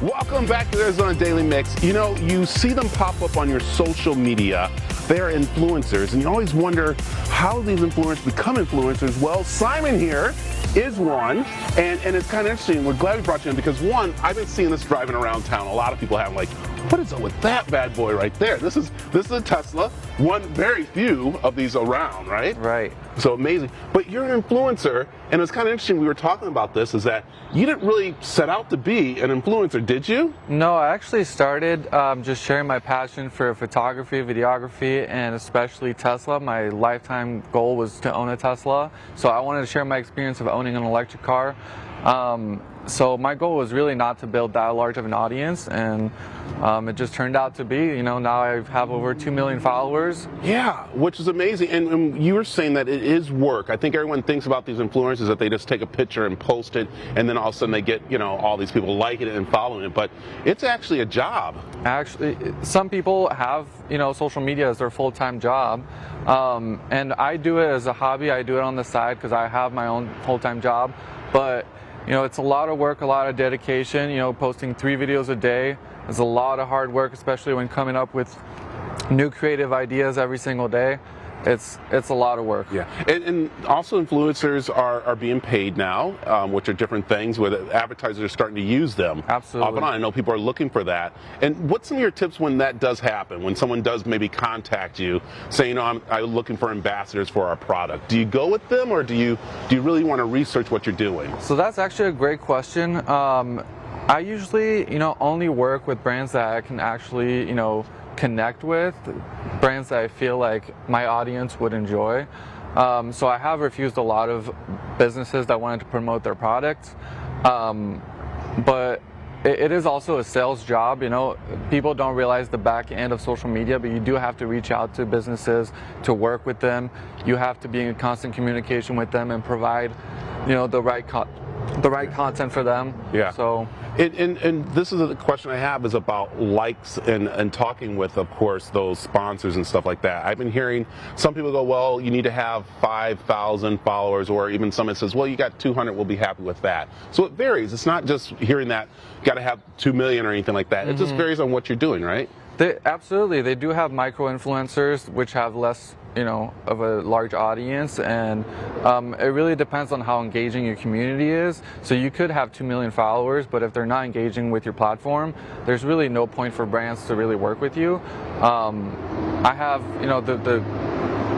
Welcome back to the Arizona Daily Mix. You know, you see them pop up on your social media. They're influencers, and you always wonder how these influencers become influencers. Well, Simon here is one, and it's kind of interesting. We're glad we brought you in because, one, I've been seeing this driving around town. A lot of people have like, what is up with that bad boy right there? This is a Tesla. One, very few of these around, right? Right. So amazing. But you're an influencer, and it's kind of interesting. We were talking about this, is that you didn't really set out to be an influencer, did you? No, I actually started just sharing my passion for photography, videography, and especially Tesla. My lifetime goal was to own a Tesla, so I wanted to share my experience of owning an electric car. So my goal was really not to build that large of an audience, and it just turned out to be. You know, now I have over 2 million followers. Yeah, which is amazing. And you were saying that it is work. I think everyone thinks about these influencers that they just take a picture and post it, and then all of a sudden they get, you know, all these people liking it and following it. But it's actually a job. Actually, some people have, you know, social media as their full-time job, and I do it as a hobby. I do it on the side because I have my own full-time job, but you know, it's a lot of work, a lot of dedication. You know, posting 3 videos a day is a lot of hard work, especially when coming up with new creative ideas every single day. It's a lot of work. Yeah, and also influencers are being paid now, which are different things where the advertisers are starting to use them. Absolutely. Off and on. I know people are looking for that. And what's some of your tips when that does happen? When someone does maybe contact you, saying, you know, I'm looking for ambassadors for our product. Do you go with them, or do you really want to research what you're doing? So that's actually a great question. I usually, you know, only work with brands that I can actually, you know, connect with, brands that I feel like my audience would enjoy. So I have refused a lot of businesses that wanted to promote their products, but it is also a sales job. You know, people don't realize the back end of social media, but you do have to reach out to businesses to work with them. You have to be in constant communication with them and provide, you know, the right content for them. Yeah. So. And this is a question I have is about likes and talking with, of course, those sponsors and stuff like that. I've been hearing some people go, well, you need to have 5,000 followers, or even someone says, well, you got 200, we'll be happy with that. So it varies. It's not just hearing that you got to have 2 million or anything like that. It just varies on what you're doing, right? Absolutely. They do have micro influencers, which have less, you know, of a large audience, and it really depends on how engaging your community is. So you could have 2 million followers, but if they're not engaging with your platform, there's really no point for brands to really work with you. I have, you know, the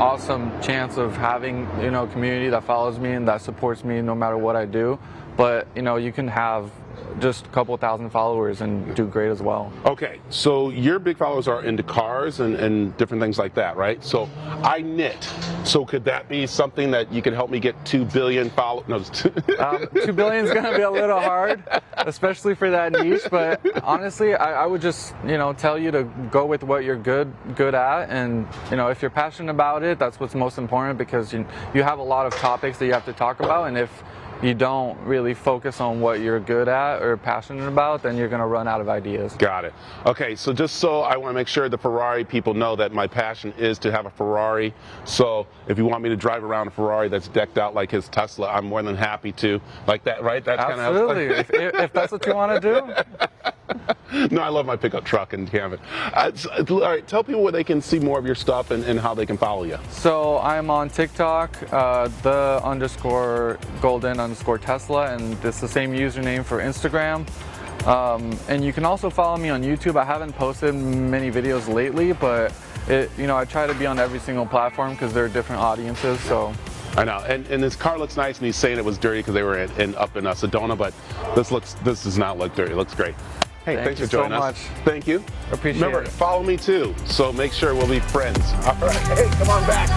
awesome chance of having, you know, a community that follows me and that supports me no matter what I do. But, you know, you can have just a couple thousand followers and do great as well. Okay, so your big followers are into cars and different things like that, right? So I knit. So could that be something that you could help me get 2 billion followers? No, 2 billion is going to be a little hard, especially for that niche. But honestly, I would just, you know, tell you to go with what you're good at, and you know, if you're passionate about it, that's what's most important, because you have a lot of topics that you have to talk about, and if you don't really focus on what you're good at or passionate about, then you're going to run out of ideas. Got it. Okay, so just so I want to make sure the Ferrari people know that my passion is to have a Ferrari. So if you want me to drive around a Ferrari that's decked out like his Tesla, I'm more than happy to. Like that, right? That's absolutely. If that's what you want to do. No, I love my pickup truck and camp it. All right, tell people where they can see more of your stuff and how they can follow you. So I'm on TikTok, the_golden_Tesla, and it's the same username for Instagram. And you can also follow me on YouTube. I haven't posted many videos lately, but you know, I try to be on every single platform because there are different audiences. So. I know, and his car looks nice, and he's saying it was dirty because they were up in Sedona, but this does not look dirty. It looks great. Hey, thanks for joining us. Thank you. Appreciate it. Remember, follow me too, so make sure we'll be friends. All right, hey, come on back.